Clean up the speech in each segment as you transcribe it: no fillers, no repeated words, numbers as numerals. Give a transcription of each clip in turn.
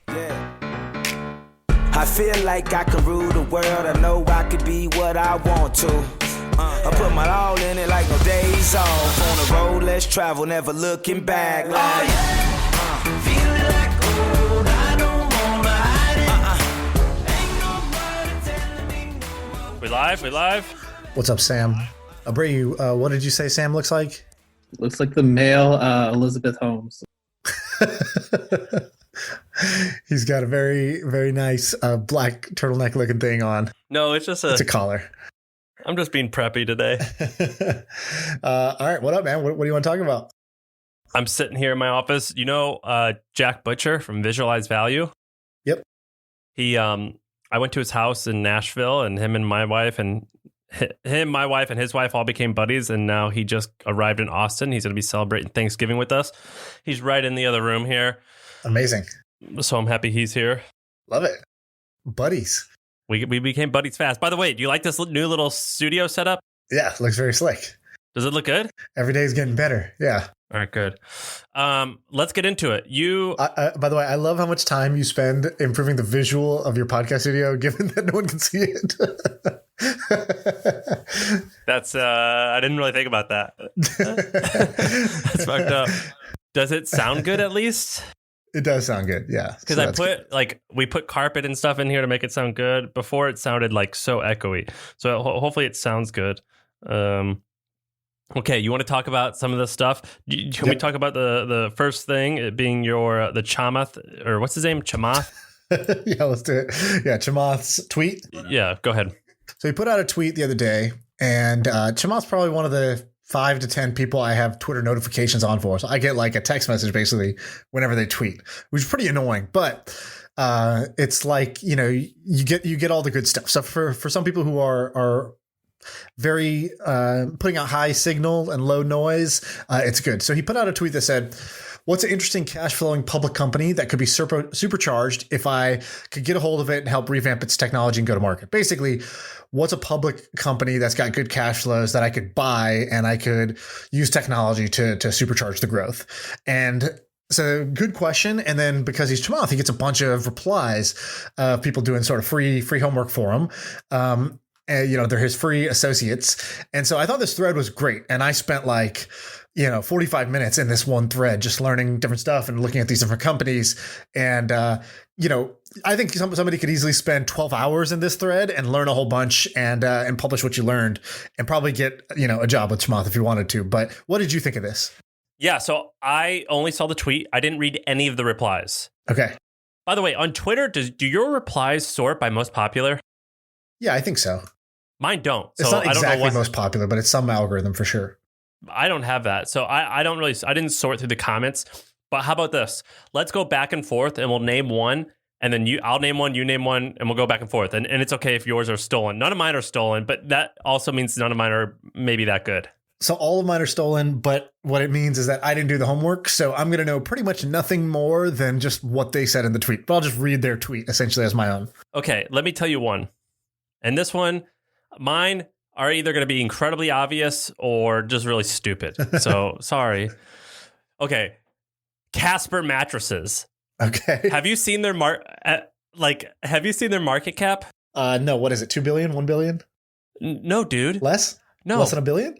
Yeah. I feel like I can rule the world. I know I could be what I want to. I put my all in it like no days off. On the road, let's travel, never looking back. Like, feeling like gold, I don't wanna hide it. Ain't nobody telling me no more. We live? What's up, Sam? Bray, what did you say Sam looks like? Looks like the male Elizabeth Holmes. He's got a very, very nice black turtleneck looking thing on. No, it's just It's a collar. I'm just being preppy today. All right, what up, man? What do you want to talk about? I'm sitting here in my office. You know, Jack Butcher from Visualize Value? Yep. I went to his house in Nashville, and my wife and his wife all became buddies, and now he just arrived in Austin. He's going to be celebrating Thanksgiving with us. He's right in the other room here. Amazing. So I'm happy he's here. Love it. Buddies. We became buddies fast. By the way, do you like this new little studio setup? Yeah, looks very slick. Does it look good? Every day is getting better. Yeah. All right, good. Let's get into it. By the way, I love how much time you spend improving the visual of your podcast studio, given that no one can see it. That's I didn't really think about that. That's fucked up. Does it sound good at least? It does sound good, yeah. Because we put carpet and stuff in here to make it sound good. Before it sounded like so echoey. So hopefully it sounds good. Okay, you want to talk about some of this stuff? Can we talk about the first thing, it being the Chamath, or what's his name? Chamath? Yeah, let's do it. Yeah, Chamath's tweet. Yeah, go ahead. So he put out a tweet the other day, and Chamath's probably one of the 5 to 10 people I have Twitter notifications on for. So I get like a text message basically whenever they tweet, which is pretty annoying. But it's like, you get all the good stuff. So for some people who are very putting out high signal and low noise, it's good. So he put out a tweet that said, "What's an interesting cash flowing public company that could be supercharged if I could get a hold of it and help revamp its technology and go to market?" Basically, what's a public company that's got good cash flows that I could buy and I could use technology to supercharge the growth? And so good question. And then because he's Chamath, he gets a bunch of replies of people doing sort of free homework for him. And, they're his free associates. And so I thought this thread was great. And I spent 45 minutes in this one thread, just learning different stuff and looking at these different companies. And, I think somebody could easily spend 12 hours in this thread and learn a whole bunch and publish what you learned and probably get, a job with Chamath if you wanted to. But what did you think of this? Yeah, so I only saw the tweet. I didn't read any of the replies. Okay. By the way, on Twitter, do your replies sort by most popular? Yeah, I think so. Mine don't. It's not exactly most popular, but it's some algorithm for sure. I don't have that. So I didn't sort through the comments. But how about this? Let's go back and forth and we'll name one. And then I'll name one, you name one, and we'll go back and forth. And it's okay if yours are stolen. None of mine are stolen, but that also means none of mine are maybe that good. So all of mine are stolen, but what it means is that I didn't do the homework. So I'm going to know pretty much nothing more than just what they said in the tweet. But I'll just read their tweet essentially as my own. Okay, let me tell you one. And this one, mine are either going to be incredibly obvious or just really stupid. So sorry. Okay. Casper mattresses. Okay. Have you seen their market cap? No, what is it? 2 billion, 1 billion? No, dude. Less? No. Less than $1 billion?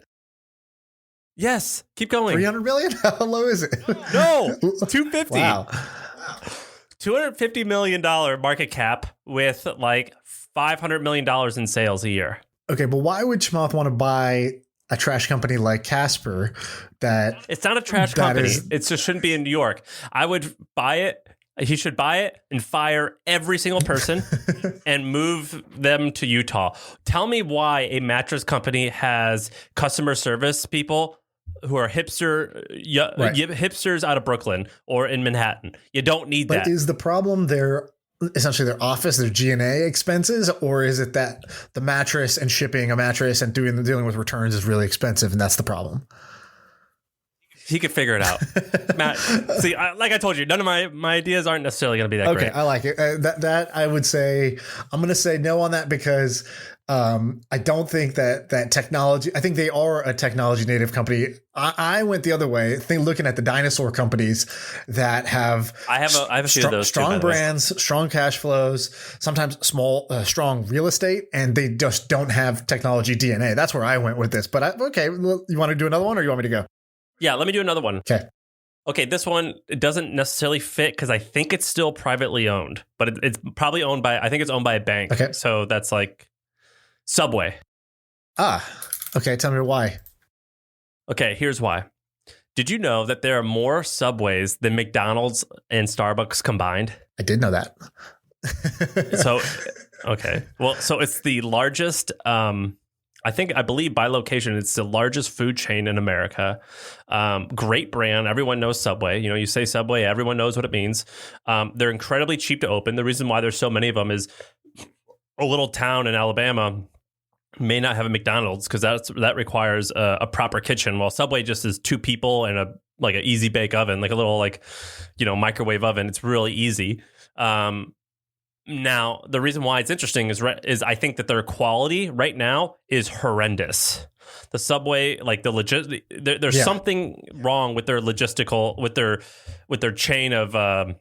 Yes. Keep going. 300 billion? How low is it? No. 250. Wow. $250 million market cap with like $500 million in sales a year. Okay, but why would Chamath want to buy a trash company like Casper? That it's not a trash company. It just shouldn't be in New York. I would buy it. He should buy it and fire every single person and move them to Utah. Tell me why a mattress company has customer service people who are hipsters out of Brooklyn or in Manhattan. You don't need that. But is the problem essentially their office, their G&A expenses, or is it that the mattress and shipping a mattress and dealing with returns is really expensive and that's the problem? He could figure it out. Matt, see, like I told you, none of my ideas aren't necessarily going to be that great. Okay, I like it. That I would say, I'm going to say no on that because I don't think that technology. I think they are a technology native company. I went the other way, looking at the dinosaur companies that have. I have a few of those strong too, brands, strong cash flows, sometimes strong real estate, and they just don't have technology DNA. That's where I went with this. But okay, well, you want to do another one, or you want me to go? Yeah, let me do another one. Okay. Okay, this one it doesn't necessarily fit because I think it's still privately owned, but it's probably owned by. I think it's owned by a bank. Okay. So that's like Subway. Okay. Tell me why. Okay, here's why. Did you know that there are more Subways than McDonald's and Starbucks combined? I did know that. So, okay. Well, so it's the largest, I believe by location, it's the largest food chain in America. Great brand. Everyone knows Subway. You know, you say Subway, everyone knows what it means. They're incredibly cheap to open. The reason why there's so many of them is a little town in Alabama may not have a McDonald's because that requires a proper kitchen. While Subway just is 2 people and an easy bake oven, like a little microwave oven. It's really easy. Now, the reason why it's interesting is I think that their quality right now is horrendous. The Subway, there's something wrong with their logistical, with their chain of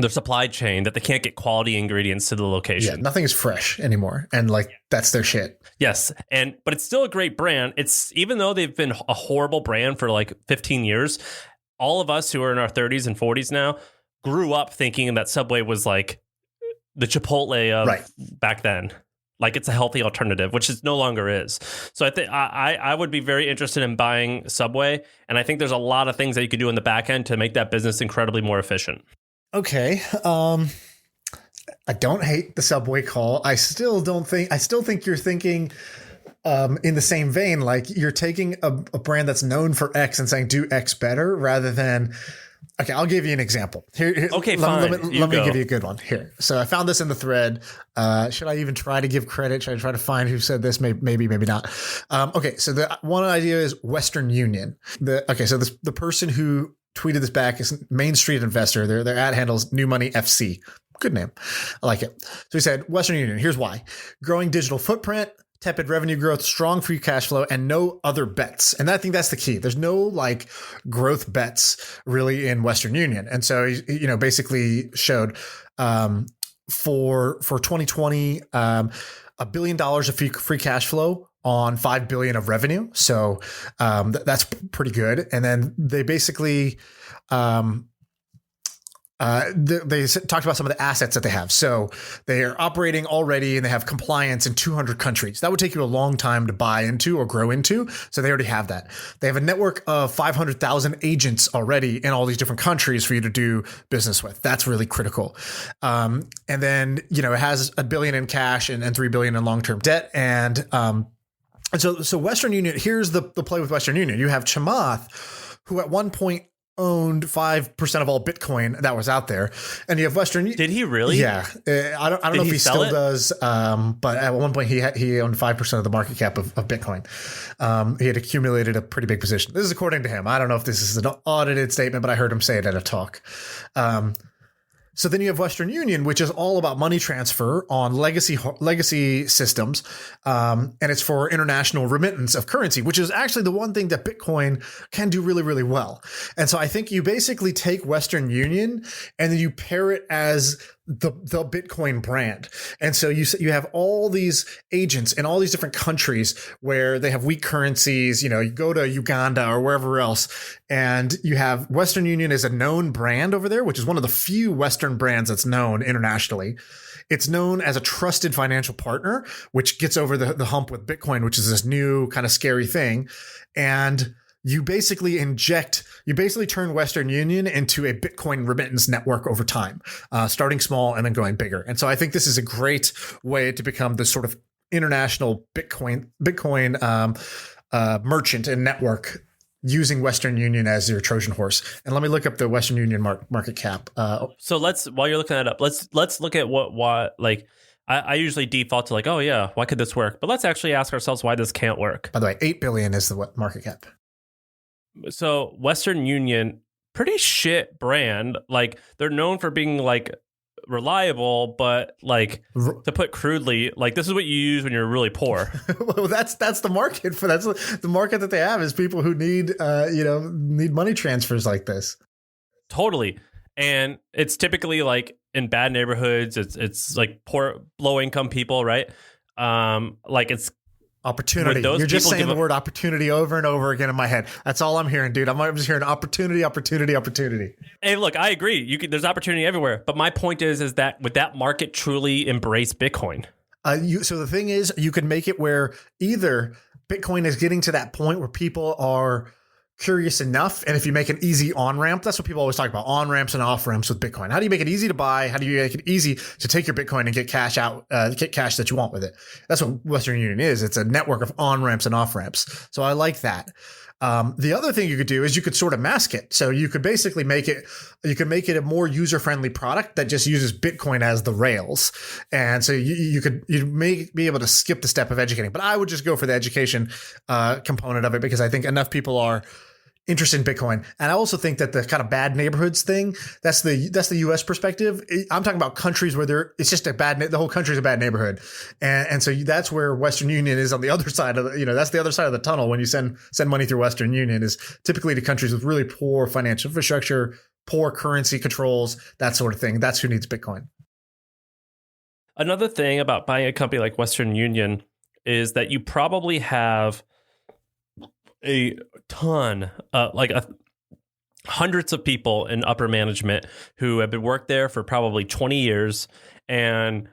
their supply chain that they can't get quality ingredients to the location. Yeah, nothing is fresh anymore, and that's their shit. Yes, but it's still a great brand. It's even though they've been a horrible brand for 15 years, all of us who are in our 30s and 40s now grew up thinking that Subway was like the Chipotle of back then. Like it's a healthy alternative, which it no longer is. So I think I would be very interested in buying Subway, and I think there's a lot of things that you can do in the back end to make that business incredibly more efficient. Okay. I don't hate the Subway call. I still think you're thinking in the same vein, like you're taking a brand that's known for X and saying do X better rather than. Okay, I'll give you an example. Here okay, fine. Let me go. give you a good one here. So I found this in the thread. Should I even try to give credit? Should I try to find who said this? Maybe not. Okay, so the one idea is Western Union. So the person who tweeted this back is Main Street Investor. Their ad handles New Money FC. Good name. I like it. So he said, Western Union, here's why. Growing digital footprint, tepid revenue growth, strong free cash flow, and no other bets. And I think that's the key. There's no growth bets really in Western Union. And so, basically showed for 2020, $1 billion of free cash flow on $5 billion of revenue. So that's pretty good. And then they basically they talked about some of the assets that they have. So they are operating already and they have compliance in 200 countries. That would take you a long time to buy into or grow into. So they already have that. They have a network of 500,000 agents already in all these different countries for you to do business with. That's really critical. And then, it has $1 billion in cash and $3 billion in long-term debt. And so Western Union, here's the play with Western Union. You have Chamath, who at one point owned 5% of all Bitcoin that was out there, and you have Western. Did he really? Yeah, I don't know if he still does, but at one point he owned 5% of the market cap of Bitcoin. He had accumulated a pretty big position. This is according to him. I don't know if this is an audited statement, but I heard him say it at a talk. So then you have Western Union, which is all about money transfer on legacy systems, and it's for international remittance of currency, which is actually the one thing that Bitcoin can do really, really well. And so I think you basically take Western Union and then you pair it as the Bitcoin brand. And so you have all these agents in all these different countries where they have weak currencies. You go to Uganda or wherever else, and you have Western Union as a known brand over there, which is one of the few Western brands that's known internationally. It's known as a trusted financial partner, which gets over the hump with Bitcoin, which is this new kind of scary thing. And you basically turn Western Union into a Bitcoin remittance network over time, starting small and then going bigger. And so I think this is a great way to become this sort of international Bitcoin merchant and network using Western Union as your Trojan horse. And let me look up the Western Union market cap. So while you're looking that up, let's look at what I usually default to oh yeah, why could this work? But let's actually ask ourselves why this can't work. By the way, 8 billion is the market cap. So Western Union, pretty shit brand. They're known for being reliable, but like to put crudely, like this is what you use when you're really poor. Well, that's the market for that's the market that they have is people who need need money transfers like this. Totally. And it's typically like in bad neighborhoods. It's like poor, low income people, right? Like it's opportunity. You're just saying the word opportunity over and over again in my head. That's all I'm hearing, dude. I'm just hearing opportunity, opportunity, opportunity. Hey, look, I agree. There's opportunity everywhere. But my point is that would that market truly embrace Bitcoin? So the thing is, you can make it where either Bitcoin is getting to that point where people are curious enough, and if you make an easy on-ramp, that's what people always talk about, on-ramps and off-ramps with Bitcoin. How do you make it easy to buy? How do you make it easy to take your Bitcoin and get cash out, get cash that you want with it? That's what Western Union is. It's a network of on-ramps and off-ramps. So I like that. The other thing you could do is you could sort of mask it. So you could basically make it a more user-friendly product that just uses Bitcoin as the rails. And so you may be able to skip the step of educating, but I would just go for the education component of it because I think enough people are interested in Bitcoin. And I also think that the kind of bad neighborhoods thing, that's the US perspective. I'm talking about countries where it's just the whole country is a bad neighborhood. And so that's where Western Union is on the other side of that's the other side of the tunnel. When you send money through Western Union is typically to countries with really poor financial infrastructure, poor currency controls, that sort of thing. That's who needs Bitcoin. Another thing about buying a company like Western Union is that you probably have a ton, hundreds of people in upper management who have been worked there for probably 20 years. And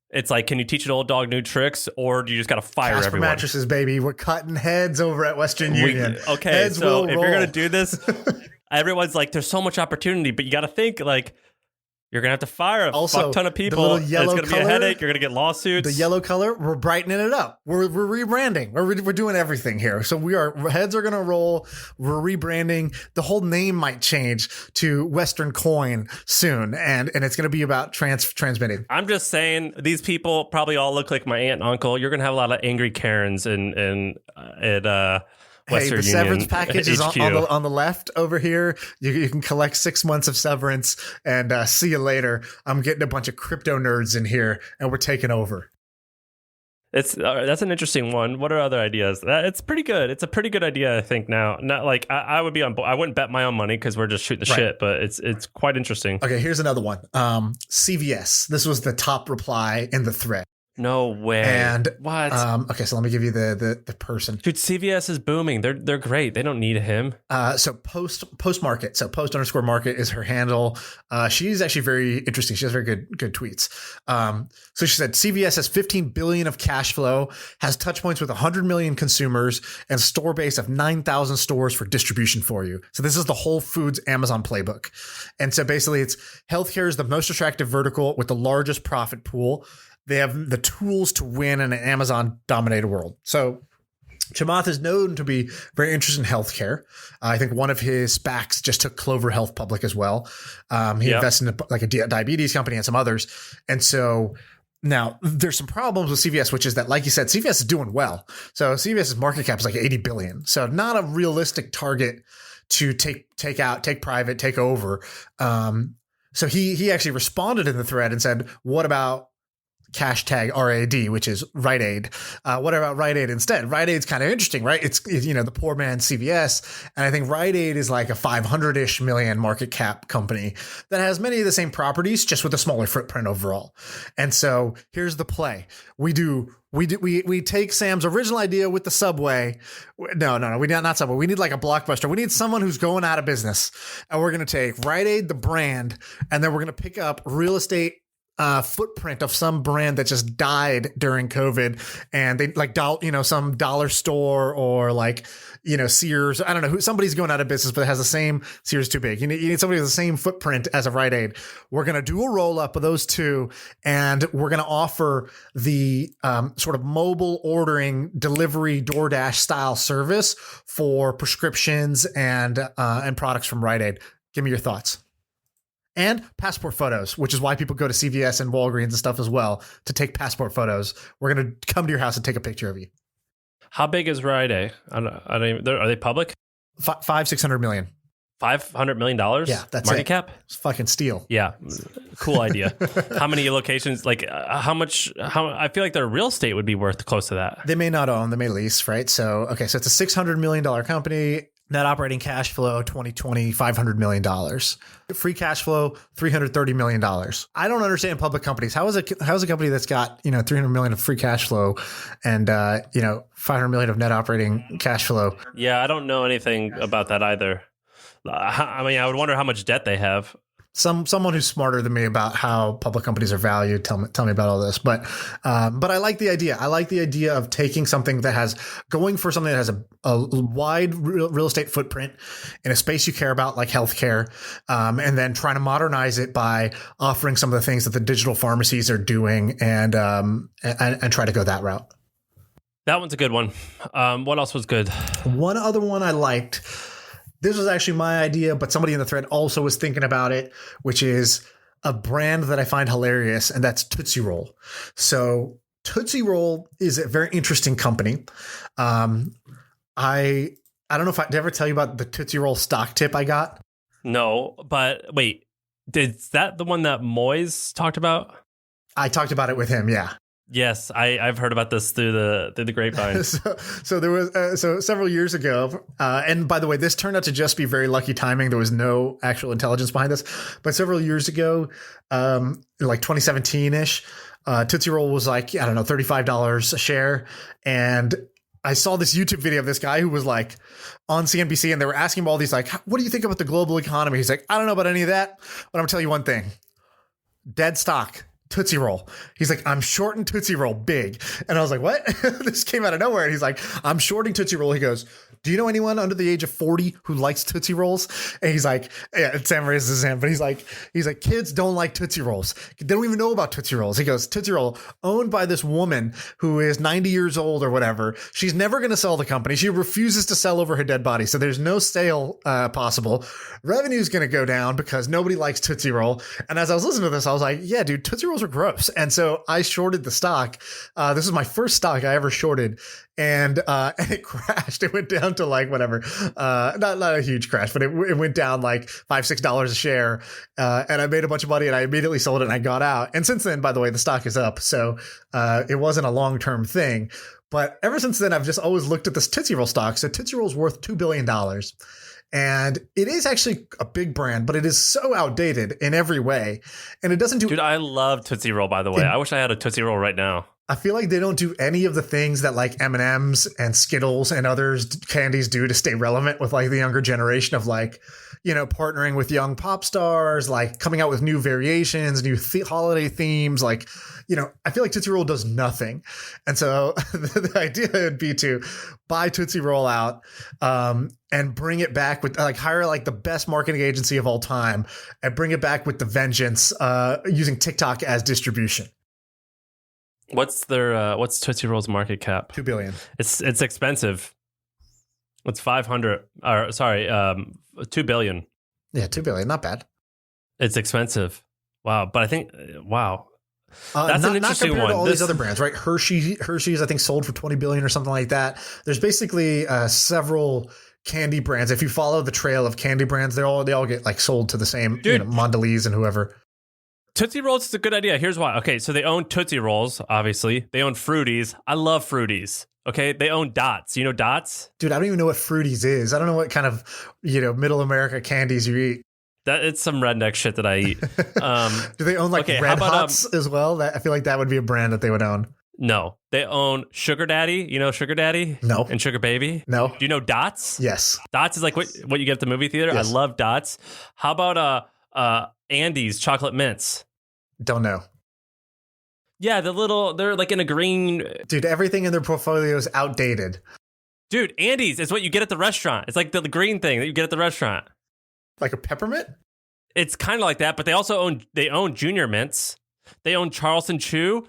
it's like, can you teach an old dog new tricks, or do you just got to fire Casper everyone? Mattresses, baby. We're cutting heads over at Western Union. Heads so will if roll. you're going to do this, everyone's like, there's so much opportunity, but you got to think like, you're going to have to fire a fuck ton of people. It's going to be a headache. You're going to get lawsuits. The yellow color, we're brightening it up. We're rebranding. We're doing everything here. So heads are going to roll. We're rebranding. The whole name might change to Western Coin soon. And it's going to be about transmitting. I'm just saying these people probably all look like my aunt and uncle. You're going to have a lot of angry Karens at Western the Union severance package is HQ. on the left over here. You can collect 6 months of severance and see you later. I'm getting a bunch of crypto nerds in here and we're taking over. That's an interesting one. What are other ideas? It's pretty good. It's a pretty good idea, I think. Now, not like I would be on board. I wouldn't bet my own money because we're just shooting the shit, but it's quite interesting. Okay, here's another one. CVS. This was the top reply in the thread. No way. And what? Okay, so let me give you the person. Dude, CVS is booming. They're great. They don't need him. So post market. So post_market is her handle. She's actually very interesting. She has very good tweets. So she said CVS has 15 billion of cash flow, has touch points with 100 million consumers, and a store base of 9,000 stores for distribution for you. So this is the Whole Foods Amazon playbook. And so basically it's healthcare is the most attractive vertical with the largest profit pool. They have the tools to win in an Amazon-dominated world. So Chamath is known to be very interested in healthcare. I think one of his SPACs just took Clover Health public as well. He invested in like a diabetes company and some others. And so now there's some problems with CVS, which is that, like you said, CVS is doing well. So CVS's market cap is like 80 billion. So not a realistic target to take private, take over. So he actually responded in the thread and said, what about hashtag RAD, which is Rite Aid. What about Rite Aid instead? Rite Aid's kind of interesting, right? It's the poor man CVS. And I think Rite Aid is like a 500-ish million market cap company that has many of the same properties, just with a smaller footprint overall. And so here's the play. We take Sam's original idea with the Subway. No, we not Subway. We need like a Blockbuster. We need someone who's going out of business. And we're going to take Rite Aid, the brand, and then we're going to pick up real estate footprint of some brand that just died during COVID, and they like some dollar store or like Sears. I don't know who. Somebody's going out of business, but it has the same. Sears too big. You need somebody with the same footprint as a Rite Aid. We're gonna do a roll up of those two, and we're gonna offer the sort of mobile ordering, delivery, DoorDash style service for prescriptions and products from Rite Aid. Give me your thoughts. And passport photos, which is why people go to CVS and Walgreens and stuff as well to take passport photos. We're going to come to your house and take a picture of you. How big is Rite Aid? I don't even, are they public? 500-600 million. $500 million. Yeah, that's market it. cap. It's fucking steal. Yeah, cool idea. How many locations? Like, how much? How I feel like their real estate would be worth close to that. They may not own, they may lease, right? So, okay, so it's a $600 million company. Net operating cash flow 2020, $500 million. Free cash flow, $330 million. I don't understand public companies. How is a company that's got, $300 million of free cash flow and, $500 million of net operating cash flow? Yeah, I don't know anything about that either. I mean, I would wonder how much debt they have. Someone who's smarter than me about how public companies are valued. Tell me about all this. But I like the idea. I like the idea of taking something that has a wide real estate footprint in a space you care about, like healthcare, and then trying to modernize it by offering some of the things that the digital pharmacies are doing, and try to go that route. That one's a good one. What else was good? One other one I liked. This was actually my idea, but somebody in the thread also was thinking about it, which is a brand that I find hilarious, and that's Tootsie Roll. So Tootsie Roll is a very interesting company. I don't know if I did I ever tell you about the Tootsie Roll stock tip I got. No, but wait, is that the one that Moyes talked about? I talked about it with him. Yeah. Yes, I've heard about this through the grapevine. So there was several years ago, and by the way, this turned out to just be very lucky timing. There was no actual intelligence behind this, but several years ago, like 2017-ish, Tootsie Roll was like, I don't know, $35 a share, and I saw this YouTube video of this guy who was like on CNBC, and they were asking him all these like, what do you think about the global economy? He's like, I don't know about any of that, but I'm gonna tell you one thing: dead stock. Tootsie Roll. He's like, I'm shorting Tootsie Roll big. And I was like, what? This came out of nowhere. And he's like, I'm shorting Tootsie Roll. He goes, do you know anyone under the age of 40 who likes Tootsie Rolls? And he's like, yeah, Sam raises his hand, but he's like, kids don't like Tootsie Rolls. They don't even know about Tootsie Rolls. He goes, Tootsie Roll, owned by this woman who is 90 years old or whatever. She's never going to sell the company. She refuses to sell over her dead body. So there's no sale possible. Revenue is going to go down because nobody likes Tootsie Roll. And as I was listening to this, I was like, yeah, dude, Tootsie Rolls are gross. And so I shorted the stock. This is my first stock I ever shorted. And it crashed. It went down to like whatever, not a huge crash, but it went down like $5-6 a share. And I made a bunch of money, and I immediately sold it and I got out. And since then, by the way, the stock is up. So it wasn't a long-term thing. But ever since then, I've just always looked at this Tootsie Roll stock. So Tootsie Roll is worth $2 billion. And it is actually a big brand, but it is so outdated in every way. And it doesn't do... Dude, I love Tootsie Roll, by the way. I wish I had a Tootsie Roll right now. I feel like they don't do any of the things that like M&Ms and Skittles and others candies do to stay relevant with like the younger generation of like, partnering with young pop stars, like coming out with new variations, new holiday themes. Like, I feel like Tootsie Roll does nothing. And so the idea would be to buy Tootsie Roll out and bring it back with like hire like the best marketing agency of all time and bring it back with the vengeance using TikTok as distribution. What's Tootsie Roll's market cap? $2 billion. It's expensive. It's 500 or sorry, 2 billion. Yeah, $2 billion, not bad. It's expensive. Wow, but I think that's an interesting not one. To all these other brands, right? Hershey's I think sold for $20 billion or something like that. There's basically several candy brands. If you follow the trail of candy brands, they all get like sold to the same, Mondelez and whoever. Tootsie Rolls is a good idea. Here's why. Okay, so they own Tootsie Rolls, obviously. They own Fruities. I love Fruities. Okay, they own Dots. You know Dots? Dude, I don't even know what Fruities is. I don't know what kind of, middle America candies you eat. It's some redneck shit that I eat. Do they own like Red Hots as well? I feel like that would be a brand that they would own. No, they own Sugar Daddy. You know Sugar Daddy? No. And Sugar Baby? No. Do you know Dots? Yes. Dots is like what you get at the movie theater. Yes. I love Dots. How about Andes chocolate mints? Don't know. Yeah, they're like in a green. Dude, everything in their portfolio is outdated. Dude, Andes is what you get at the restaurant. It's like the green thing that you get at the restaurant. Like a peppermint? It's kind of like that, but they also own Junior Mints. They own Charleston Chew.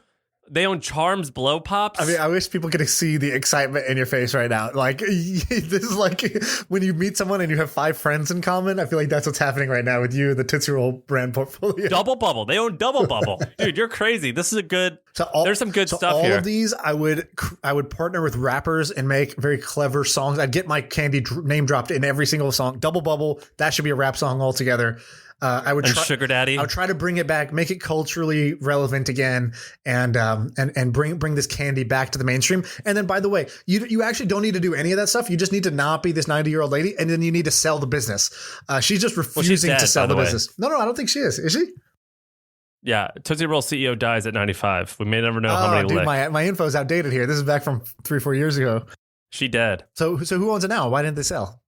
They own Charms Blow Pops. I mean, I wish people could see the excitement in your face right now. Like, this is like when you meet someone and you have 5 friends in common. I feel like that's what's happening right now with you and the Tootsie Roll brand portfolio. Double Bubble. They own Double Bubble. Dude, you're crazy. This is a good. There's some good stuff all here. All of these, I would partner with rappers and make very clever songs. I'd get my candy name dropped in every single song. Double Bubble, that should be a rap song altogether. I would try, Sugar Daddy. I would try to bring it back, make it culturally relevant again, and bring this candy back to the mainstream. And then, by the way, you actually don't need to do any of that stuff. You just need to not be this 90-year-old lady, and then you need to sell the business. She's just refusing dead, to sell the way. business. No, I don't think she is. Is she? Yeah, Tootsie Roll CEO dies at 95. We may never know how many dude, lick. my info's outdated here. This is back from 3-4 years ago. She dead. So who owns it now? Why didn't they sell?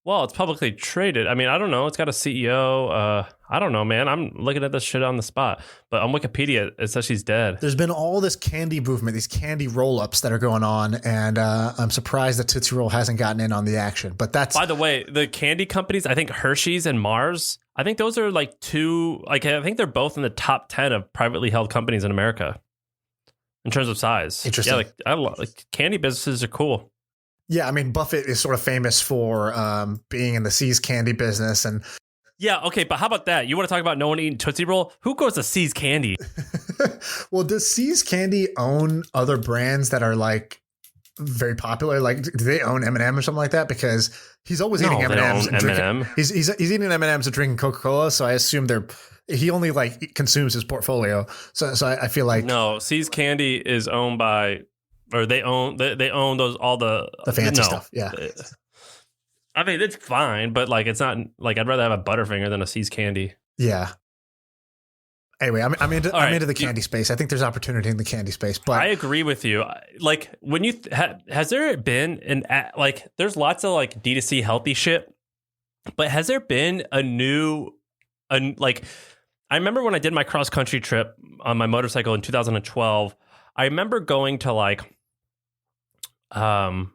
Well, it's publicly traded. I mean, I don't know. It's got a CEO. I don't know, man. I'm looking at this shit on the spot. But on Wikipedia, it says she's dead. There's been all this candy movement, these candy roll-ups that are going on, and I'm surprised that Tootsie Roll hasn't gotten in on the action. But that's... By the way, the candy companies, I think Hershey's and Mars, I think those are like two... Like, I think they're both in the top 10 of privately held companies in America in terms of size. Interesting. Yeah, like candy businesses are cool. Yeah, I mean, Buffett is sort of famous for being in the See's candy business. And yeah, okay, but how about that? You want to talk about no one eating Tootsie Roll? Who goes to See's Candy? Well, does See's Candy own other brands that are like very popular? Like, do they own M&M or something like that? Because he's always eating M&Ms. And M&M. He's eating M&Ms and drinking Coca-Cola, so I assume he only like consumes his portfolio. So I feel like no, See's Candy is owned by... Or they own those all the fancy stuff. Yeah, I mean it's fine, but like it's not like I'd rather have a Butterfinger than a See's Candy. Yeah. Anyway, I'm into the candy space. I think there's opportunity in the candy space. But I agree with you. Like when you has there been like there's lots of like D2C healthy shit, but has there been a like I remember when I did my cross country trip on my motorcycle in 2012. I remember going to like rural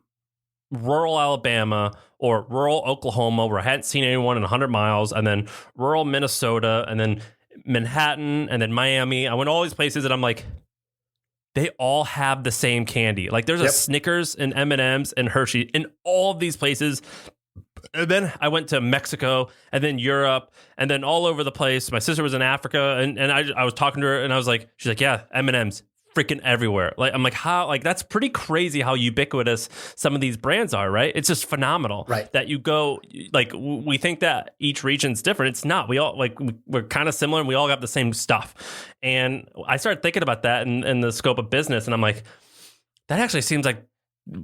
Alabama or rural Oklahoma where I hadn't seen anyone in 100 miles, and then rural Minnesota, and then Manhattan, and then Miami. I went to all these places, and I'm like, they all have the same candy. Like there's a Snickers and M&Ms and Hershey in all of these places. And then I went to Mexico, and then Europe, and then all over the place. My sister was in Africa, and I was talking to her, and I was like, she's like, yeah, M&Ms. Freaking everywhere. Like I'm like, how, like that's pretty crazy how ubiquitous some of these brands are, right? It's just phenomenal, right? That you go, like we think that each region's different. It's not. We all like we're kind of similar, and we all got the same stuff. And I started thinking about that in the scope of business, and I'm like, that actually seems like,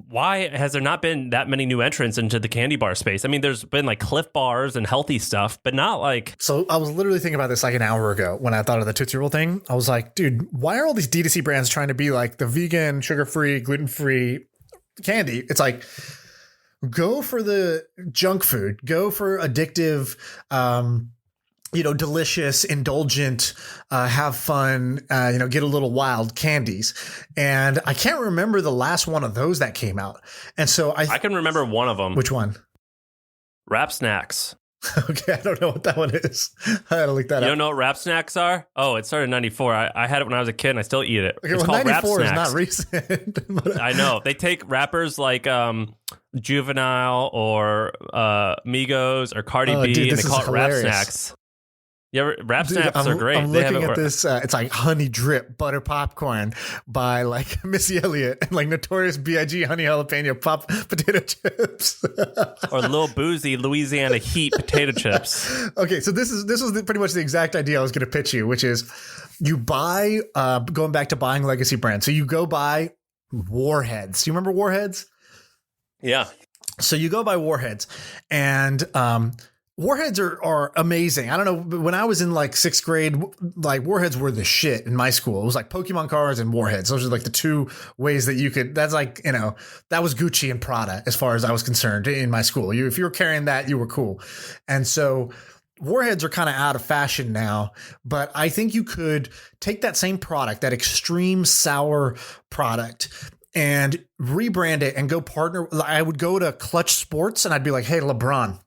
why has there not been that many new entrants into the candy bar space? I mean, there's been like Cliff Bars and healthy stuff, but not like... So I was literally thinking about this like an hour ago when I thought of the Tootsie Roll thing. I was like, dude, why are all these D2C brands trying to be like the vegan, sugar-free, gluten-free candy? It's like, go for the junk food, go for addictive, delicious, indulgent, have fun, get a little wild candies. And I can't remember the last one of those that came out. And so I can remember one of them. Which one? Wrap Snacks. Okay, I don't know what that one is. I had to look that up. You don't know what Wrap Snacks are? Oh, it started in 94. I had it when I was a kid, and I still eat it. Okay, it's called Wrap Snacks. Is not recent. I know. They take rappers like Juvenile or Migos or Cardi B, dude, and they call it Wrap hilarious. Snacks. Yeah, Wrap Snacks are great. I'm looking at this. It's like Honey Drip Butter Popcorn by like Missy Elliott and like Notorious B.I.G. Honey Jalapeno Pop Potato Chips. Or Lil Boozy Louisiana Heat Potato Chips. Okay, so this was pretty much the exact idea I was going to pitch you, which is you buy, going back to buying legacy brands. So you go buy Warheads. Do you remember Warheads? Yeah. So you go buy Warheads, and Warheads are amazing. I don't know. When I was in like 6th grade, like Warheads were the shit in my school. It was like Pokemon cards and Warheads. Those are like the two ways that you could, that's like, that was Gucci and Prada as far as I was concerned in my school. If you were carrying that, you were cool. And so Warheads are kind of out of fashion now, but I think you could take that same product, that extreme sour product, and rebrand it and go partner. I would go to Clutch Sports and I'd be like, hey, LeBron,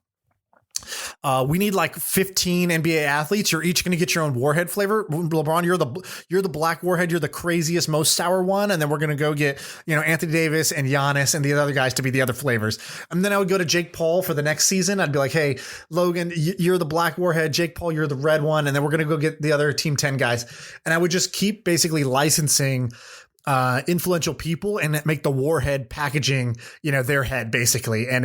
We need like 15 NBA athletes. You're each going to get your own Warhead flavor. LeBron, you're the black Warhead. You're the craziest, most sour one. And then we're going to go get, Anthony Davis and Giannis and the other guys to be the other flavors. And then I would go to Jake Paul for the next season. I'd be like, hey, Logan, you're the black Warhead. Jake Paul, you're the red one. And then we're going to go get the other Team 10 guys. And I would just keep basically licensing influential people and make the Warhead packaging, their head basically. And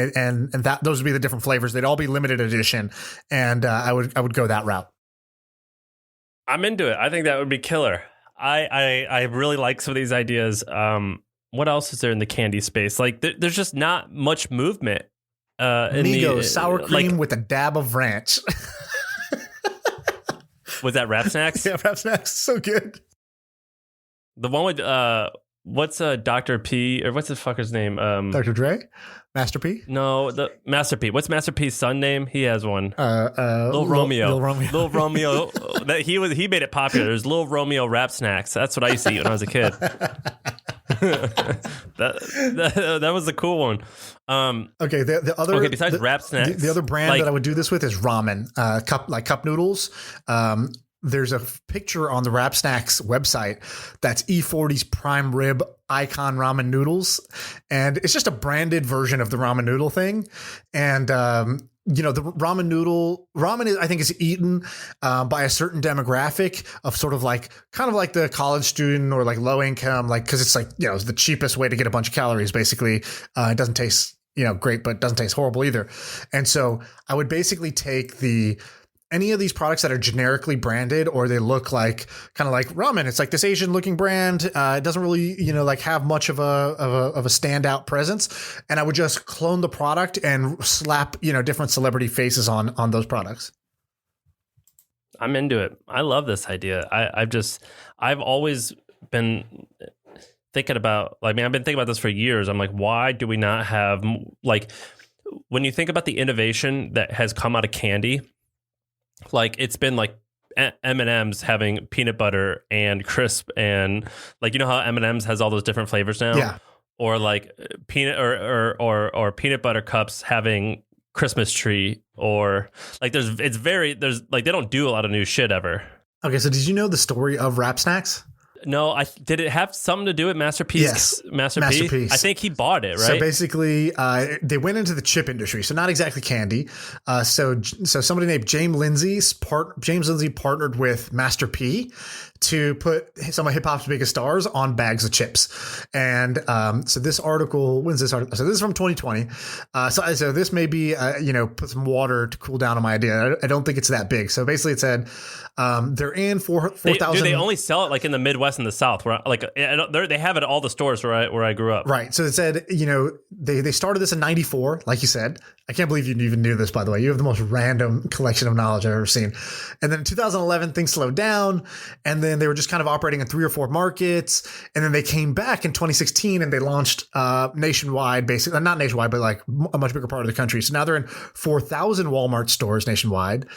that those would be the different flavors. They'd all be limited edition. And I would go that route. I'm into it. I think that would be killer. I really like some of these ideas. What else is there in the candy space? Like there's just not much movement. Migos sour cream with a dab of ranch. Was that Rap Snacks? Yeah, Rap Snacks. So good. The one with what's Dr. P or what's the fucker's name? Dr. Dre? Master P? No, the Master P. What's Master P's son name? He has one. Lil Romeo. Lil Romeo. Lil Romeo. He made it popular. There's Lil Romeo Rap Snacks. That's what I used to eat when I was a kid. that was the cool one. Okay, the other besides Rap Snacks, the other brand that I would do this with is ramen, cup noodles. There's a picture on the Rap Snacks website that's E40's prime rib icon ramen noodles. And it's just a branded version of the ramen noodle thing. And, the ramen I think is eaten by a certain demographic of sort of kind of like the college student or like low income, cause it's it's the cheapest way to get a bunch of calories. Basically, it doesn't taste, great, but it doesn't taste horrible either. And so I would basically take any of these products that are generically branded or they look like kind of like ramen. It's like this Asian looking brand. It doesn't really, have much of a standout presence. And I would just clone the product and slap, different celebrity faces on those products. I'm into it. I love this idea. I've always been thinking about, I've been thinking about this for years. I'm like, why do we not have when you think about the innovation that has come out of candy, it's been M&M's having peanut butter and crisp and how M&M's has all those different flavors now. Yeah. Or peanut or peanut butter cups having Christmas tree or they don't do a lot of new shit ever. Okay. So did you know the story of Rap Snacks? No, did it have something to do with Master P? Yes, Master P. I think he bought it, right? So basically, they went into the chip industry, so not exactly candy. So somebody named James Lindsay partnered with Master P to put some of hip hop's biggest stars on bags of chips. And so this article, when's this article? So this is from 2020. So this may be, put some water to cool down on my idea. I don't think it's that big. So basically it said they're in 4,000. They only sell it in the Midwest and the South, where they have it at all the stores where I grew up. Right. So it said, they started this in 94, like you said. I can't believe you even knew this, by the way. You have the most random collection of knowledge I've ever seen. And then in 2011, things slowed down. And then they were just kind of operating in 3 or 4 markets. And then they came back in 2016 and they launched nationwide, basically, not nationwide, but a much bigger part of the country. So now they're in 4,000 Walmart stores nationwide.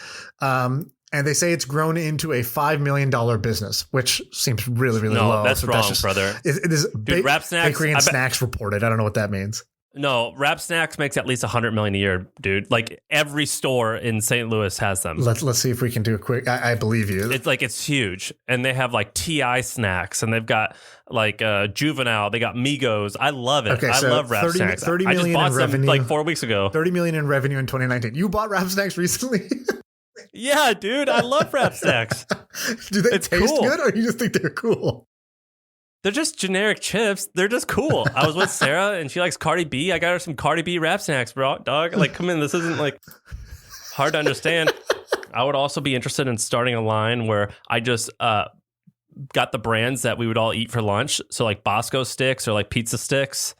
And they say it's grown into a $5 million business, which seems really, really low. No, that's wrong, brother. It is Rap Snacks, Bakery and Snacks reported. I don't know what that means. No, Rap Snacks makes at least $100 million a year, dude. Every store in St. Louis has them. Let's see if we can do a quick. I believe you. It's huge, and they have TI snacks, and they've got Juvenile. They got Migos. I love it. Okay, I love Rap Snacks. 30 I just million bought in them revenue. 4 weeks ago. 30 million in revenue in 2019. You bought Rap Snacks recently? Yeah, dude, I love Rap Snacks. Do they taste cool. good, or you just think they're cool? They're just generic chips. They're just cool. I was with Sarah, and she likes Cardi B. I got her some Cardi B Rap Snacks, bro. Dog, come in. This isn't hard to understand. I would also be interested in starting a line where I just got the brands that we would all eat for lunch. So Bosco sticks or pizza sticks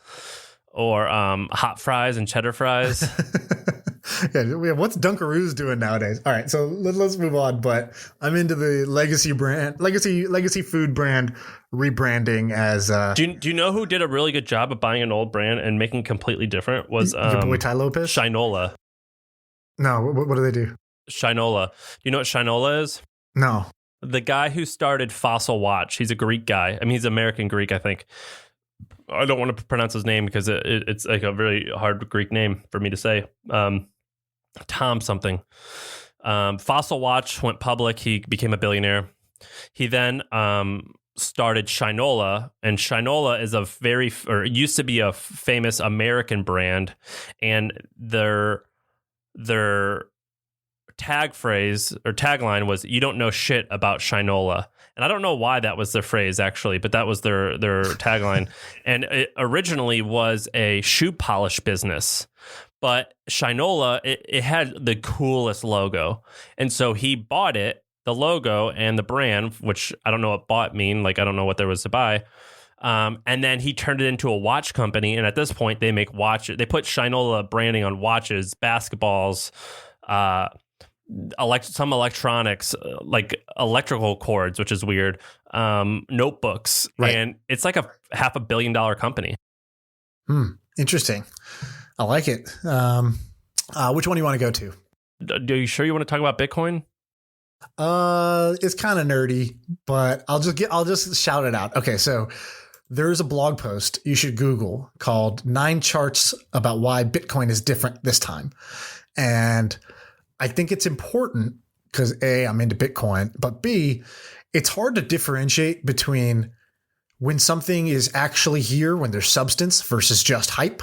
or hot fries and cheddar fries. Yeah, what's Dunkaroos doing nowadays? All right, so let's move on. But I'm into the legacy food brand rebranding as. Do you know who did a really good job of buying an old brand and making completely different? Was your boy Ty Lopez? Shinola. No, what do they do? Shinola. Do you know what Shinola is? No. The guy who started Fossil Watch. He's a Greek guy. I mean, he's American Greek, I think. I don't want to pronounce his name because it's a very hard Greek name for me to say. Tom something. Fossil Watch went public. He became a billionaire. He then started Shinola, and Shinola is used to be a famous American brand, and their tag phrase or tagline was "You don't know shit about Shinola." And I don't know why that was their phrase, actually, but that was their tagline. And it originally was a shoe polish business. But Shinola, it had the coolest logo. And so he bought it, the logo and the brand, which I don't know what bought mean. Like, I don't know what there was to buy. And then he turned it into a watch company. And at this point, they make watches. They put Shinola branding on watches, basketballs, some electronics, like electrical cords, which is weird, notebooks. Right. And it's like a $500 million company. Interesting. I like it. Which one do you want to go to? Are you sure you want to talk about Bitcoin? It's kind of nerdy, but I'll just shout it out. Okay, so there's a blog post you should Google called 9 Charts About Why Bitcoin is Different This Time. And I think it's important because A, I'm into Bitcoin, but B, it's hard to differentiate between when something is actually here, when there's substance versus just hype.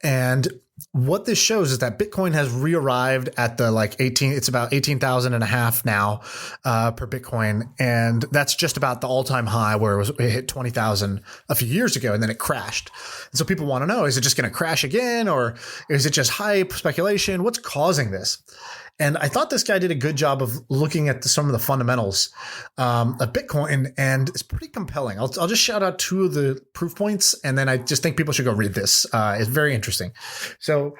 And what this shows is that Bitcoin has re-arrived at the it's about 18,000 and a half now per Bitcoin. And that's just about the all-time high where it hit 20,000 a few years ago and then it crashed. And so people want to know, is it just going to crash again or is it just hype, speculation? What's causing this? And I thought this guy did a good job of looking at some of the fundamentals of Bitcoin, and it's pretty compelling. I'll just shout out 2 of the proof points, and then I just think people should go read this. It's very interesting. So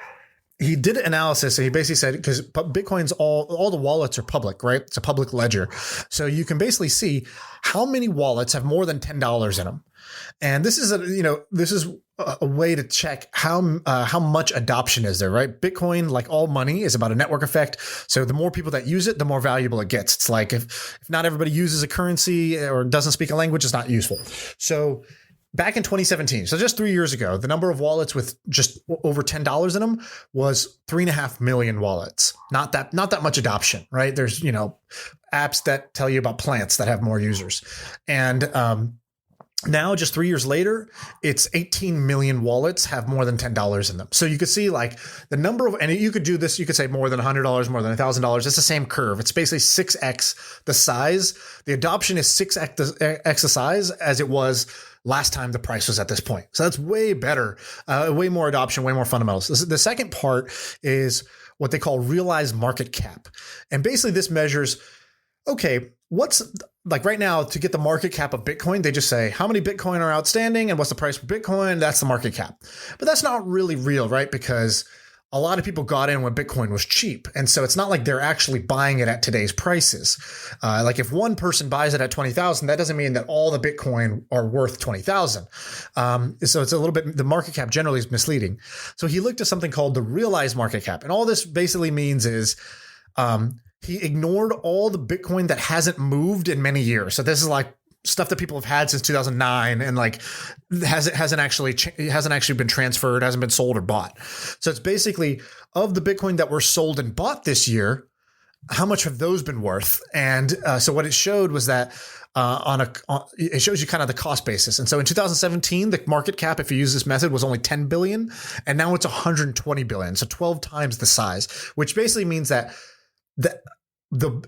he did an analysis, and he basically said, because Bitcoin's all the wallets are public, right? It's a public ledger. So you can basically see how many wallets have more than $10 in them. And this is a way to check how much adoption is there, right? Bitcoin, like all money, is about a network effect. So the more people that use it, the more valuable it gets. It's like if not everybody uses a currency or doesn't speak a language, it's not useful. So back in 2017, so just 3 years ago, the number of wallets with just over $10 in them was 3.5 million wallets. Not that much adoption, right? There's apps that tell you about plants that have more users, and now, just 3 years later, it's 18 million wallets have more than $10 in them. So you could see like the number of, and you could do this, you could say more than $100, more than $1,000. It's the same curve. It's basically 6x the size. The adoption is 6x the size as it was last time the price was at this point. So that's way better, way more adoption, way more fundamentals. The second part is what they call realized market cap. And basically this measures, okay, what's like right now to get the market cap of Bitcoin, they just say how many Bitcoin are outstanding and what's the price for Bitcoin. That's the market cap. But that's not really real, right? Because a lot of people got in when Bitcoin was cheap. And so it's not like they're actually buying it at today's prices. Like if one person buys it at 20,000, that doesn't mean that all the Bitcoin are worth 20,000. So it's a little bit, the market cap generally is misleading. So he looked at something called the realized market cap. And all this basically means is, he ignored all the Bitcoin that hasn't moved in many years. So this is like stuff that people have had since 2009 and like hasn't actually been transferred, hasn't been sold or bought. So it's basically of the Bitcoin that were sold and bought this year, how much have those been worth? And so what it showed was that it shows you kind of the cost basis. And so in 2017, the market cap, if you use this method, was only 10 billion, and now it's 120 billion. So 12 times the size, which basically means that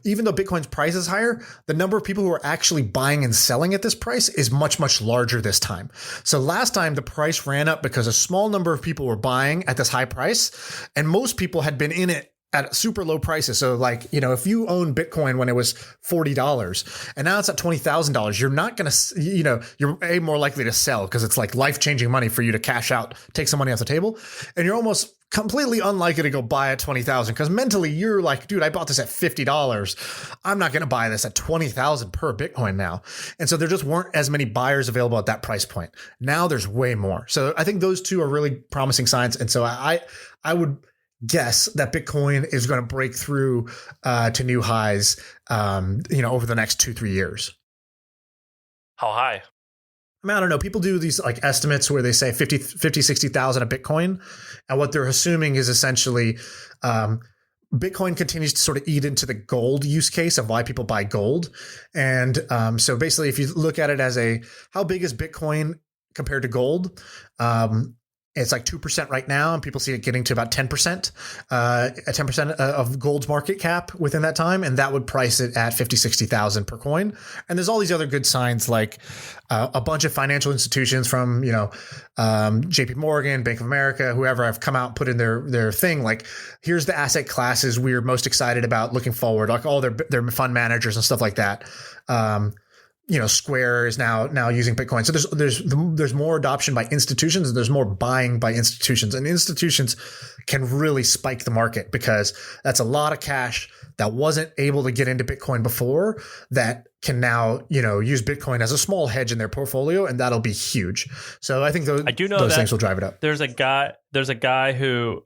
even though Bitcoin's price is higher, the number of people who are actually buying and selling at this price is much, much larger this time. So last time the price ran up because a small number of people were buying at this high price, and most people had been in it at super low prices. So like, if you own Bitcoin when it was $40 and now it's at $20,000, you're not going to, you're more likely to sell because it's like life-changing money for you to cash out, take some money off the table. And you're almost completely unlikely to go buy at 20,000 because mentally you're like, dude, I bought this at $50. I'm not going to buy this at 20,000 per Bitcoin now. And so there just weren't as many buyers available at that price point. Now there's way more. So I think those two are really promising signs. And so I would guess that Bitcoin is going to break through to new highs, over the next 2-3 years. How high? I mean, I don't know. People do these like estimates where they say 50, 60,000 a Bitcoin. And what they're assuming is essentially Bitcoin continues to sort of eat into the gold use case of why people buy gold. And so basically, if you look at it as how big is Bitcoin compared to gold? It's like 2% right now, and people see it getting to about 10%, 10% of gold's market cap within that time, and that would price it at 50, 60,000 per coin. And there's all these other good signs, like a bunch of financial institutions from JP Morgan, Bank of America, whoever have come out and put in their thing. Like, here's the asset classes we're most excited about looking forward, like all their fund managers and stuff like that. Square is now using Bitcoin. So there's more adoption by institutions, and there's more buying by institutions, and institutions can really spike the market because that's a lot of cash that wasn't able to get into Bitcoin before that can now, use Bitcoin as a small hedge in their portfolio, and that'll be huge. So I think those things will drive it up. There's a guy who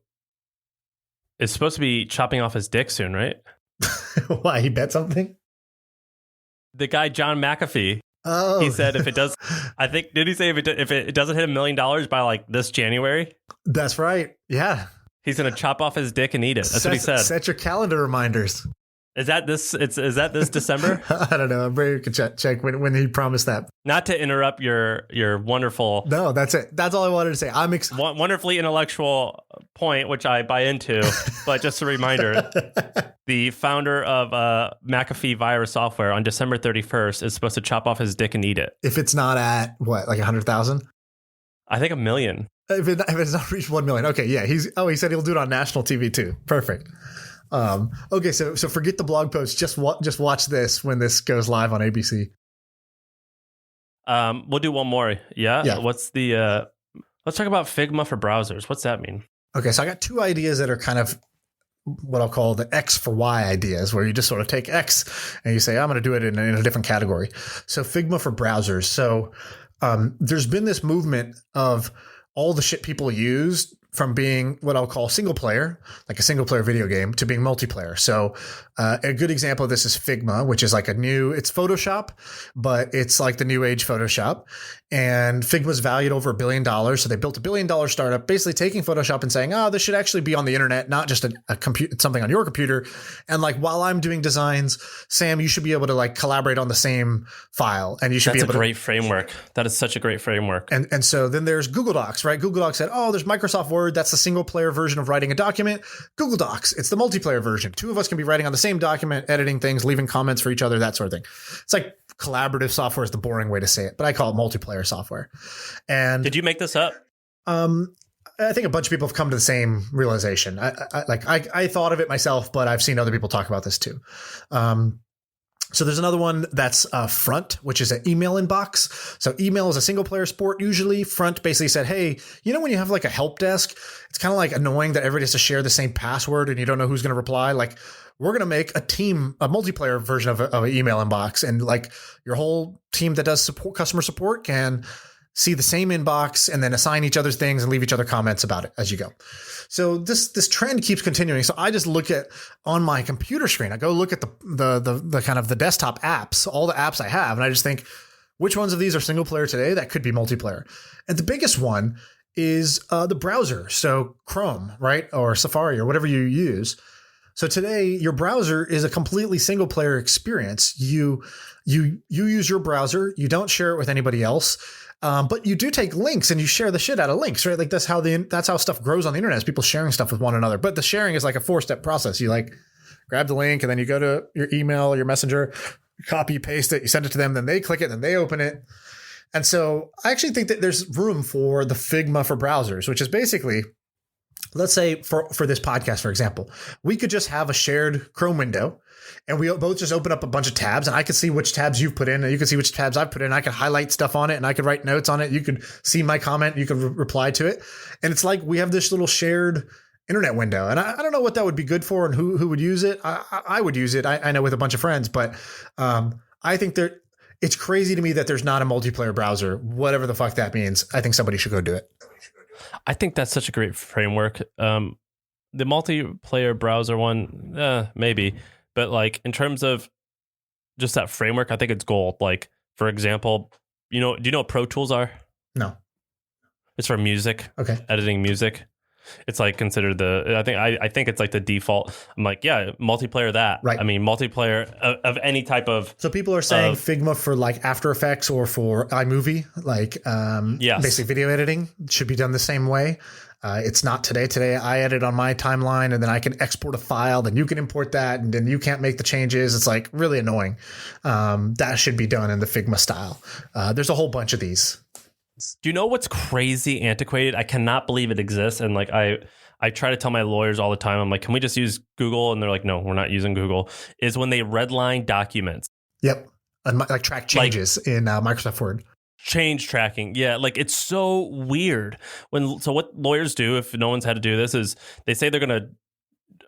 is supposed to be chopping off his dick soon, right? Why? He bet something? The guy, John McAfee, Oh, he said if it does, did he say if it doesn't hit $1 million by like this January? That's right. Yeah. He's going to chop off his dick and eat it. That's what he said. Set your calendar reminders. Is that this December? I don't know. I'm ready to check when he promised that. Not to interrupt your wonderful. No, that's it. That's all I wanted to say. I'm wonderfully intellectual point, which I buy into. But just a reminder, the founder of McAfee Virus Software on December 31st is supposed to chop off his dick and eat it. If it's not at what, like 100,000? I think $1 million. If it's not reached 1 million, okay, yeah. He said he'll do it on national TV too. Perfect. Okay, so forget the blog post. Just watch this when this goes live on ABC. We'll do one more. Yeah. What's the? Let's talk about Figma for browsers. What's that mean? Okay, so I got two ideas that are kind of what I'll call the X for Y ideas, where you just sort of take X and you say, I'm going to do it in a different category. So Figma for browsers. So there's been this movement of all the shit people use from being what I'll call single player, like a single player video game, to being multiplayer. So a good example of this is Figma, which is like it's Photoshop, but it's like the new age Photoshop. And Figma's valued over $1 billion. So they built a $1 billion startup, basically taking Photoshop and saying, this should actually be on the internet, not just something on your computer. And like, while I'm doing designs, Sam, you should be able to like collaborate on the same file, and you should be able to. That's a great framework. That is such a great framework. And so then there's Google Docs, right? Google Docs said, there's Microsoft Word. That's the single player version of writing a document. Google Docs, it's the multiplayer version. Two of us can be writing on the same document, editing things, leaving comments for each other, that sort of thing. It's like collaborative software is the boring way to say it, but I call it multiplayer software. And did you make this up? I think a bunch of people have come to the same realization. I thought of it myself, but I've seen other people talk about this too. So there's another one that's Front, which is an email inbox. So email is a single player sport. Usually Front basically said, hey, when you have like a help desk, it's kind of like annoying that everybody has to share the same password and you don't know who's going to reply. Like, we're going to make a multiplayer version of an email inbox, and like your whole team that does customer support can see the same inbox and then assign each other's things and leave each other comments about it as you go. So this trend keeps continuing. So I just look at on my computer screen, I go look at the kind of the desktop apps, all the apps I have, and I just think, which ones of these are single player today that could be multiplayer? And the biggest one is the browser. So Chrome, right? Or Safari or whatever you use. So today your browser is a completely single player experience. You use your browser, you don't share it with anybody else. But you do take links and you share the shit out of links, right? Like that's how stuff grows on the internet, is people sharing stuff with one another. But the sharing is like a 4-step process. You like grab the link and then you go to your email or your messenger, copy, paste it, you send it to them, then they click it, then they open it. And so I actually think that there's room for the Figma for browsers, which is basically, let's say for this podcast, for example, we could just have a shared Chrome window. And we both just open up a bunch of tabs, and I could see which tabs you've put in, and you can see which tabs I've put in. I could highlight stuff on it, and I could write notes on it. You could see my comment. You could reply to it. And it's like we have this little shared internet window. And I don't know what that would be good for and who would use it. I would use it. I know with a bunch of friends, but I think it's crazy to me that there's not a multiplayer browser, whatever the fuck that means. I think somebody should go do it. I think that's such a great framework. The multiplayer browser one, maybe. But like in terms of just that framework, I think it's gold. Like, for example, do you know what Pro Tools are? No. It's for music. Okay. Editing music. It's like considered I think it's like the default. I'm like, yeah, multiplayer that. Right. I mean, multiplayer of any type of. So people are saying Figma for like After Effects or for iMovie, like Yes. basic video editing should be done the same way. It's not today. Today I edit on my timeline and then I can export a file, then you can import that and then you can't make the changes. It's like really annoying. That should be done in the Figma style. There's a whole bunch of these. Do you know what's crazy antiquated? I cannot believe it exists. And like I try to tell my lawyers all the time, I'm like, can we just use Google? And they're like, no, we're not using Google. Is when they redline documents. Yep. And like track changes in Microsoft Word. Change tracking. Yeah, like it's so weird. So what lawyers do, if no one's had to do this, is they say they're going to,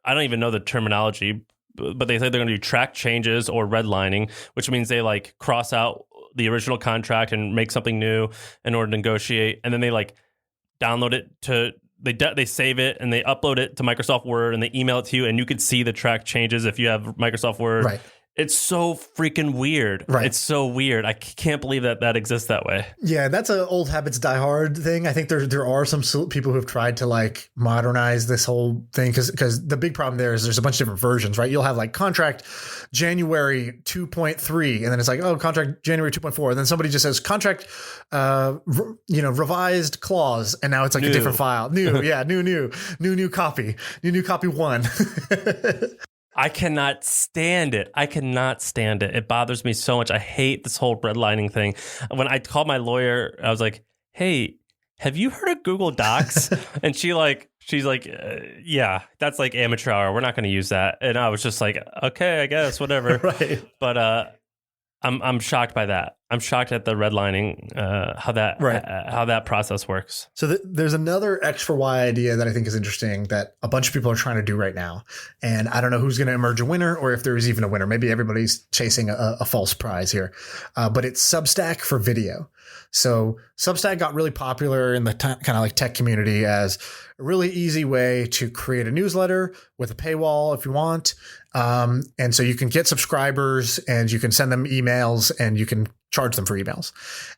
I don't even know the terminology, but they say they're going to do track changes or redlining, which means they like cross out the original contract and make something new in order to negotiate. And then they like download it to, they save it and they upload it to Microsoft Word and they email it to you and you could see the track changes if you have Microsoft Word. Right. It's so freaking weird. Right. It's so weird. I can't believe that exists that way. Yeah, that's an old habits die hard thing. I think there are some people who have tried to like modernize this whole thing because the big problem there is there's a bunch of different versions, right? You'll have like contract January 2.3 and then it's like, oh, contract January 2.4. And then somebody just says contract, revised clause. And now it's like a different file. New copy, new copy 1. I cannot stand it. It bothers me so much. I hate this whole redlining thing. When I called my lawyer, I was like, hey, have you heard of Google Docs? And she's like, yeah, that's like amateur hour. We're not going to use that. And I was just like, okay, I guess, whatever. Right. But I'm shocked by that. I'm shocked at the redlining, how that process works. So there's another X for Y idea that I think is interesting that a bunch of people are trying to do right now. And I don't know who's going to emerge a winner or if there is even a winner. Maybe everybody's chasing a false prize here. But it's Substack for video. So Substack got really popular in the kind of like tech community as a really easy way to create a newsletter with a paywall if you want. And so you can get subscribers and you can send them emails and you can charge them for emails.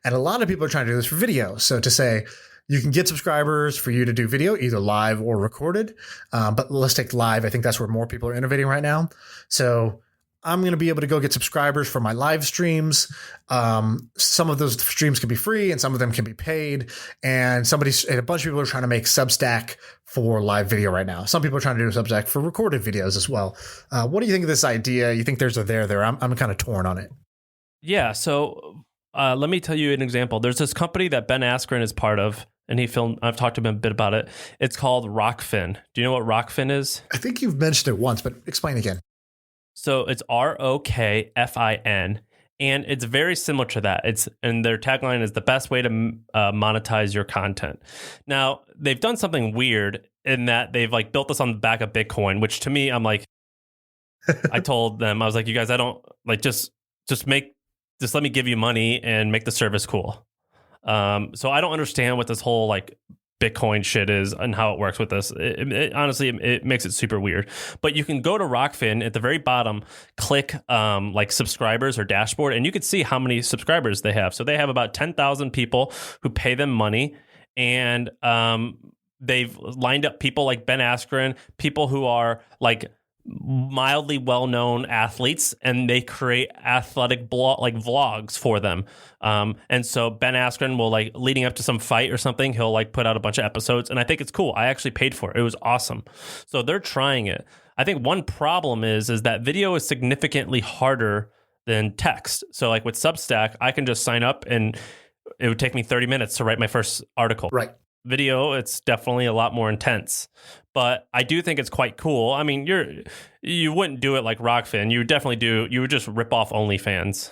And a lot of people are trying to do this for video. So to say you can get subscribers for you to do video, either live or recorded. But let's take live. I think that's where more people are innovating right now. So I'm going to be able to go get subscribers for my live streams. Some of those streams can be free and some of them can be paid. And a bunch of people are trying to make Substack for live video right now. Some people are trying to do Substack for recorded videos as well. What do you think of this idea? You think there's a there? I'm kind of torn on it. Yeah. So let me tell you an example. There's this company that Ben Askren is part of. And I've talked to him a bit about it. It's called Rockfin. Do you know what Rockfin is? I think you've mentioned it once, but explain again. So it's ROKFIN, and it's very similar to that. And their tagline is the best way to monetize your content. Now, they've done something weird in that they've like built this on the back of Bitcoin, which to me, I'm like, I told them, I was like, you guys, I don't like just let me give you money and make the service cool. So I don't understand what this whole like Bitcoin shit is and how it works with this. Honestly, it makes it super weird. But you can go to Rockfin at the very bottom, click like subscribers or dashboard, and you can see how many subscribers they have. So they have about 10,000 people who pay them money, and they've lined up people like Ben Askren, people who are like mildly well-known athletes, and they create athletic vlogs for them. And so Ben Askren will like leading up to some fight or something, he'll like put out a bunch of episodes, and I think it's cool. I actually paid for it. It was awesome. So they're trying it. I think one problem is that video is significantly harder than text. So like with Substack, I can just sign up and it would take me 30 minutes to write my first article. Right. Video, it's definitely a lot more intense, but I do think it's quite cool. I mean, you wouldn't do it like Rockfin. You would just rip off OnlyFans.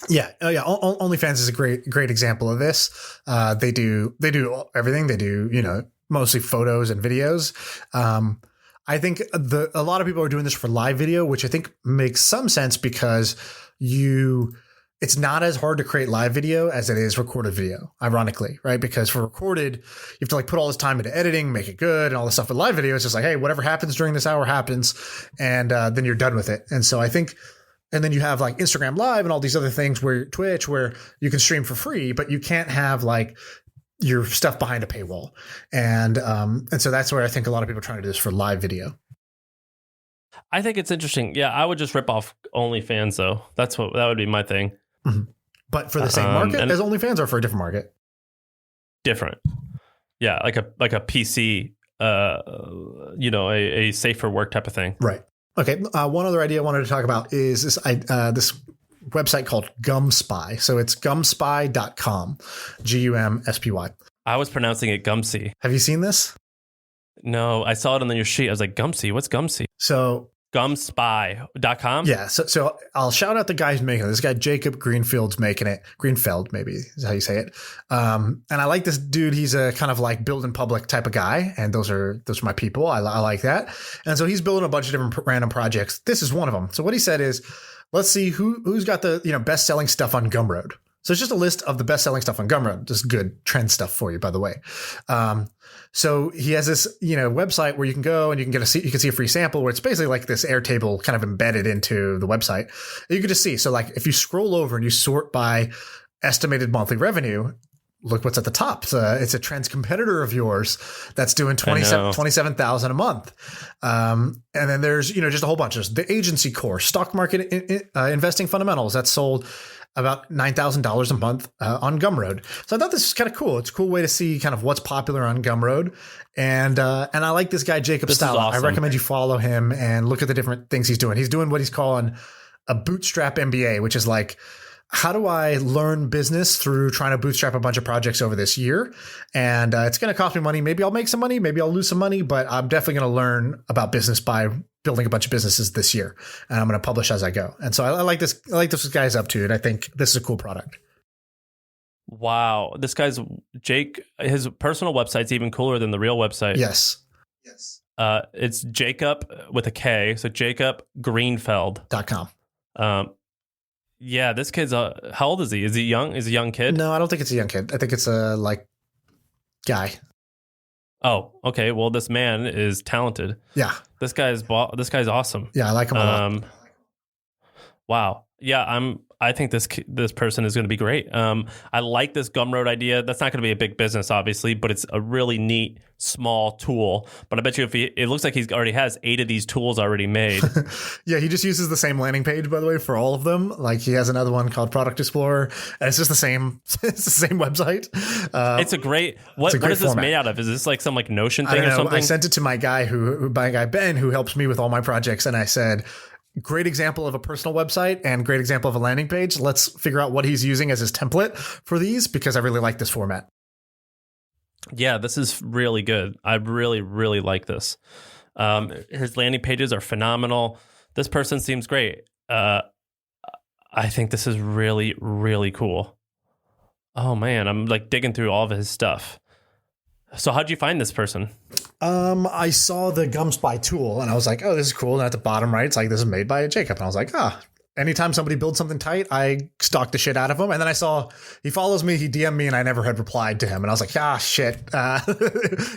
Yeah. Oh yeah. OnlyFans is a great example of this. They do everything. They do, mostly photos and videos. I think a lot of people are doing this for live video, which I think makes some sense because it's not as hard to create live video as it is recorded video, ironically, right? Because for recorded, you have to like put all this time into editing, make it good and all this stuff. With live video, it's just like, hey, whatever happens during this hour happens. And then you're done with it. And so I think, and then you have like Instagram Live and all these other things Twitch, where you can stream for free, but you can't have like your stuff behind a paywall. And so that's where I think a lot of people are trying to do this for live video. I think it's interesting. Yeah, I would just rip off OnlyFans though. That would be my thing. Mm-hmm. But for the same market as OnlyFans, or for a different market? Different. Yeah, like a PC, a safer work type of thing. Right. Okay. One other idea I wanted to talk about is this website called GumSpy. So it's gumspy.com, GUMSPY. I was pronouncing it Gumsy. Have you seen this? No, I saw it on your sheet. I was like, Gumsy? What's Gumsy? So Gumspy.com? Yeah. So I'll shout out the guy who's making it. This guy, Jacob Greenfield's making it. Greenfeld, maybe is how you say it. And I like this dude. He's a kind of like build in public type of guy. And those are my people. I like that. And so he's building a bunch of different random projects. This is one of them. So what he said is, let's see who's got the best selling stuff on Gumroad. So it's just a list of the best selling stuff on Gumroad. Just good trend stuff for you, by the way. So he has this, website where you can go and you can see a free sample where it's basically like this Airtable kind of embedded into the website. You can just see. So like if you scroll over and you sort by estimated monthly revenue, look what's at the top. It's a trends competitor of yours that's doing 27,000 a month. And then there's, just a whole bunch. There's the agency course, stock market investing fundamentals that's sold about $9,000 a month on Gumroad. So I thought this was kind of cool. It's a cool way to see kind of what's popular on Gumroad. And I like this guy, Jacob Style. Awesome. I recommend you follow him and look at the different things he's doing. He's doing what he's calling a bootstrap MBA, which is like, how do I learn business through trying to bootstrap a bunch of projects over this year? And it's going to cost me money. Maybe I'll make some money. Maybe I'll lose some money, but I'm definitely going to learn about business by building a bunch of businesses this year. And I'm going to publish as I go. And so I like this. I like this guy's up to it. I think this is a cool product. Wow. This guy's Jake, his personal website's even cooler than the real website. Yes. It's Jacob with a K. So JacobGreenfeld.com. Yeah, this kid's how old is he? Is he young? Is he a young kid? No, I don't think it's a young kid. I think it's a guy. Oh, okay. Well, this man is talented. Yeah. This guy's awesome. Yeah, I like him a lot. Wow. Yeah, I think this person is going to be great. I like this Gumroad idea. That's not going to be a big business, obviously, but it's a really neat, small tool. But I bet you it looks like he already has 8 of these tools already made. Yeah, he just uses the same landing page, by the way, for all of them. Like he has another one called Product Explorer, and it's just the same. It's the same website. It's a great. What is this made out of? Is this like some Notion thing or something? I sent it to my guy Ben, who helps me with all my projects, and I said, great example of a personal website and great example of a landing page. Let's figure out what he's using as his template for these, because I really like this format. Yeah, this is really good. I really, really like this. His landing pages are phenomenal. This person seems great. I think this is really, really cool. Oh man, I'm like digging through all of his stuff. So how'd you find this person? I saw the GumSpy tool and I was like, oh, this is cool. And at the bottom right, it's like, this is made by Jacob. And I was like, anytime somebody builds something tight, I stalk the shit out of him. And then I saw he follows me, he DM'd me, and I never had replied to him. And I was like, shit.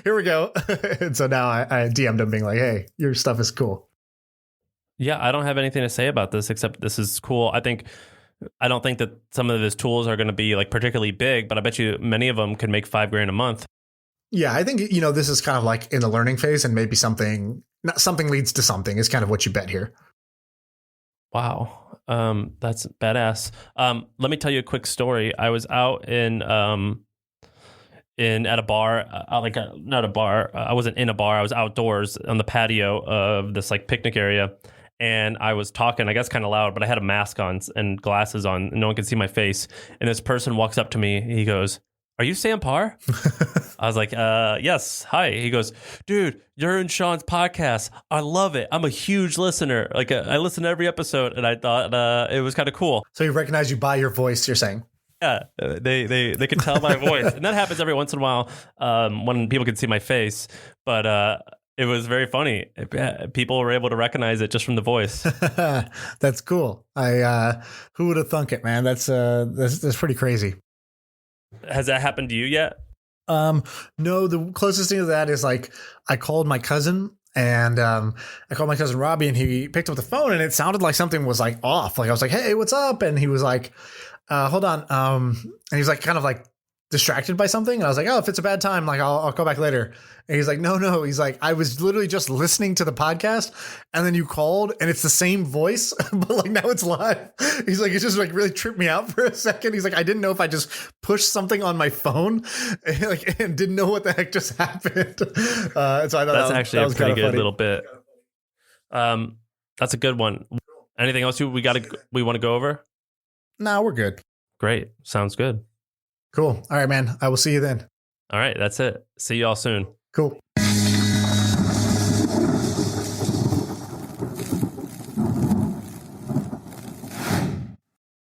Here we go. And so now I DM'd him being like, hey, your stuff is cool. Yeah, I don't have anything to say about this except this is cool. I don't think that some of his tools are going to be like particularly big, but I bet you many of them could make $5,000 a month. Yeah, I think, this is kind of like in the learning phase, and maybe something leads to something is kind of what you bet here. Wow. That's badass. Let me tell you a quick story. I was out at a bar, not a bar. I wasn't in a bar. I was outdoors on the patio of this like picnic area. And I was talking, I guess kind of loud, but I had a mask on and glasses on, and no one could see my face. And this person walks up to me. He goes, "Are you Sam Parr?" I was like, yes. Hi. He goes, "Dude, you're in Sean's podcast. I love it. I'm a huge listener. Like I listen to every episode," and I thought it was kind of cool. So he recognized you by your voice, you're saying? Yeah, they can tell my voice. And that happens every once in a while when people can see my face. But it was very funny. People were able to recognize it just from the voice. That's cool. Who would have thunk it, man? That's pretty crazy. Has that happened to you yet? No, the closest thing to that is like I called my cousin Robbie, and he picked up the phone, and it sounded like something was like off. Like I was like, "Hey, what's up?" And he was like, "Hold on." And he was like kind of like distracted by something. And I was like, oh, if it's a bad time, like I'll call back later. And he's like, no. He's like, I was literally just listening to the podcast and then you called and it's the same voice, but like now it's live. He's like, it just like really tripped me out for a second. He's like, I didn't know if I just pushed something on my phone and didn't know what the heck just happened. So I thought that's actually a pretty good funny. little bit. That's a good one. Anything else we want to go over? No, we're good. Great. Sounds good. Cool. All right, man. I will see you then. All right. That's it. See y'all soon. Cool.